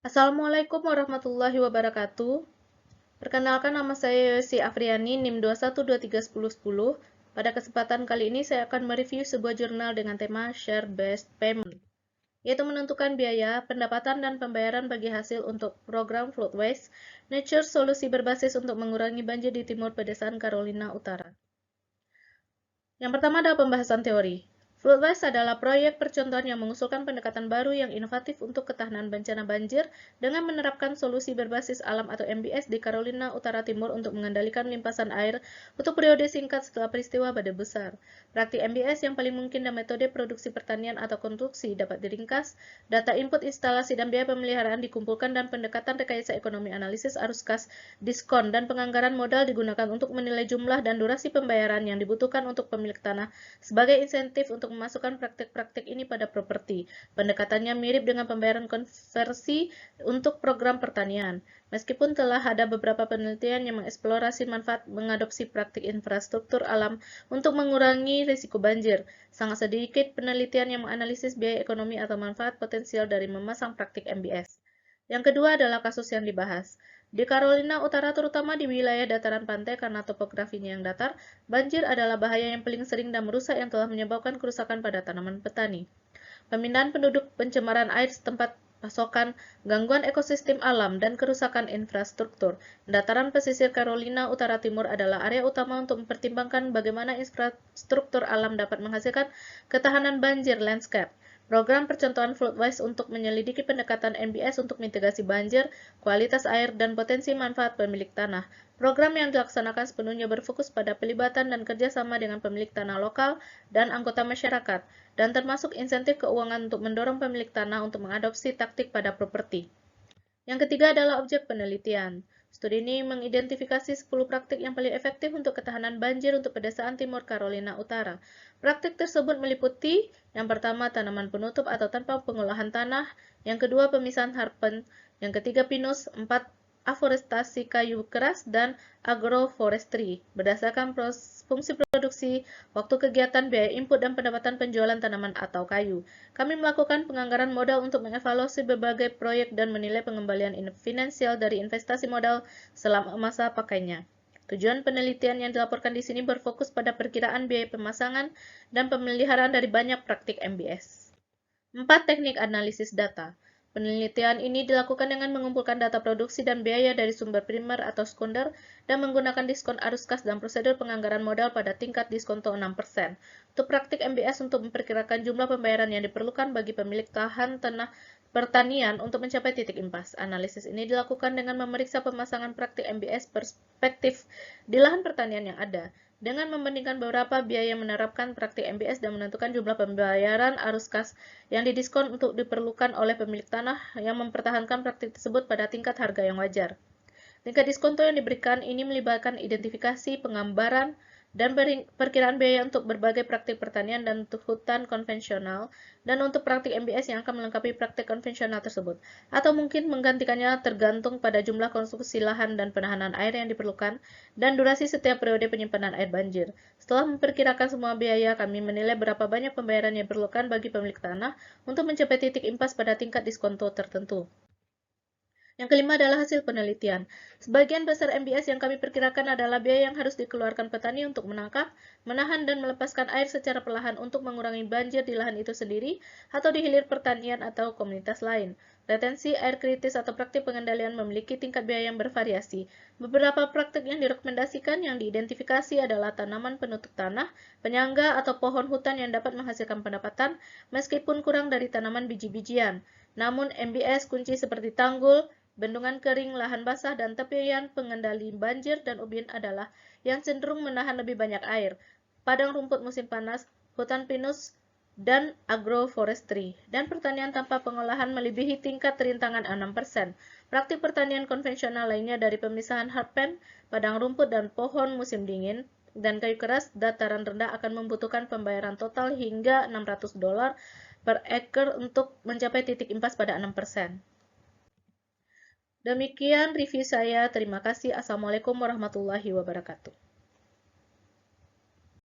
Assalamualaikum warahmatullahi wabarakatuh. Perkenalkan, nama saya Yosi Afriani, NIM 2123101. Pada kesempatan kali ini saya akan mereview sebuah jurnal dengan tema Share Based Payment, yaitu menentukan biaya, pendapatan, dan pembayaran bagi hasil untuk program Flood Waste Nature, solusi berbasis untuk mengurangi banjir di timur pedesaan Carolina Utara. Yang pertama adalah pembahasan teori. Flood Waste adalah proyek percontohan yang mengusulkan pendekatan baru yang inovatif untuk ketahanan bencana banjir dengan menerapkan solusi berbasis alam atau MBS di Carolina Utara Timur untuk mengendalikan limpasan air untuk periode singkat setelah peristiwa badai besar. Praktik MBS yang paling mungkin dan metode produksi pertanian atau konstruksi dapat diringkas, data input instalasi dan biaya pemeliharaan dikumpulkan, dan pendekatan rekayasa ekonomi analisis arus kas, diskon, dan penganggaran modal digunakan untuk menilai jumlah dan durasi pembayaran yang dibutuhkan untuk pemilik tanah sebagai insentif untuk memasukkan praktik-praktik ini pada properti. Pendekatannya mirip dengan pembayaran konversi untuk program pertanian. Meskipun telah ada beberapa penelitian yang mengeksplorasi manfaat mengadopsi praktik infrastruktur alam untuk mengurangi risiko banjir, sangat sedikit penelitian yang menganalisis biaya ekonomi atau manfaat potensial dari memasang praktik MBS. Yang kedua adalah kasus yang dibahas. Di Carolina Utara, terutama di wilayah dataran pantai karena topografinya yang datar, banjir adalah bahaya yang paling sering dan merusak yang telah menyebabkan kerusakan pada tanaman petani. Pemindahan penduduk, pencemaran air setempat pasokan, gangguan ekosistem alam, dan kerusakan infrastruktur. Dataran pesisir Carolina Utara Timur adalah area utama untuk mempertimbangkan bagaimana infrastruktur alam dapat menghasilkan ketahanan banjir landscape. Program percontohan Flood Waste untuk menyelidiki pendekatan NBS untuk mitigasi banjir, kualitas air, dan potensi manfaat pemilik tanah. Program yang dilaksanakan sepenuhnya berfokus pada pelibatan dan kerjasama dengan pemilik tanah lokal dan anggota masyarakat, dan termasuk insentif keuangan untuk mendorong pemilik tanah untuk mengadopsi taktik pada properti. Yang ketiga adalah objek penelitian. Studi ini mengidentifikasi 10 praktik yang paling efektif untuk ketahanan banjir untuk pedesaan timur Carolina Utara. Praktik tersebut meliputi: yang pertama, tanaman penutup atau tanpa pengolahan tanah; yang kedua, pemisahan harpen; yang ketiga, pinus; empat, aforestasi kayu keras; dan agroforestry. Berdasarkan fungsi produksi, waktu kegiatan, biaya input, dan pendapatan penjualan tanaman atau kayu, kami melakukan penganggaran modal untuk mengevaluasi berbagai proyek dan menilai pengembalian finansial dari investasi modal selama masa pakainya. Tujuan penelitian yang dilaporkan di sini berfokus pada perkiraan biaya pemasangan dan pemeliharaan dari banyak praktik MBS. 4. Teknik analisis data. Penelitian ini dilakukan dengan mengumpulkan data produksi dan biaya dari sumber primer atau sekunder dan menggunakan diskon arus kas dan prosedur penganggaran modal pada tingkat diskonto 6%. Untuk praktik MBS untuk memperkirakan jumlah pembayaran yang diperlukan bagi pemilik tanah pertanian untuk mencapai titik impas. Analisis ini dilakukan dengan memeriksa pemasangan praktik MBS perspektif di lahan pertanian yang ada, dengan membandingkan beberapa biaya menerapkan praktik MBS dan menentukan jumlah pembayaran arus kas yang didiskon untuk diperlukan oleh pemilik tanah yang mempertahankan praktik tersebut pada tingkat harga yang wajar. Tingkat diskonto yang diberikan ini melibatkan identifikasi, penggambaran, dan perkiraan biaya untuk berbagai praktik pertanian dan untuk hutan konvensional, dan untuk praktik MBS yang akan melengkapi praktik konvensional tersebut, atau mungkin menggantikannya tergantung pada jumlah konstruksi lahan dan penahanan air yang diperlukan, dan durasi setiap periode penyimpanan air banjir. Setelah memperkirakan semua biaya, kami menilai berapa banyak pembayaran yang diperlukan bagi pemilik tanah untuk mencapai titik impas pada tingkat diskonto tertentu. Yang kelima adalah hasil penelitian. Sebagian besar MBS yang kami perkirakan adalah biaya yang harus dikeluarkan petani untuk menangkap, menahan, dan melepaskan air secara perlahan untuk mengurangi banjir di lahan itu sendiri atau di hilir pertanian atau komunitas lain. Retensi air kritis atau praktik pengendalian memiliki tingkat biaya yang bervariasi. Beberapa praktik yang direkomendasikan yang diidentifikasi adalah tanaman penutup tanah, penyangga, atau pohon hutan yang dapat menghasilkan pendapatan meskipun kurang dari tanaman biji-bijian. Namun, MBS kunci seperti tanggul, bendungan kering, lahan basah, dan tepian pengendali banjir dan ubin adalah yang cenderung menahan lebih banyak air. Padang rumput musim panas, hutan pinus, dan agroforestry, dan pertanian tanpa pengolahan melebihi tingkat rintangan 6%. Praktik pertanian konvensional lainnya dari pemisahan harpen, padang rumput, dan pohon musim dingin, dan kayu keras dataran rendah akan membutuhkan pembayaran total hingga $600 per ekar untuk mencapai titik impas pada 6%. Demikian review saya. Terima kasih. Assalamualaikum warahmatullahi wabarakatuh.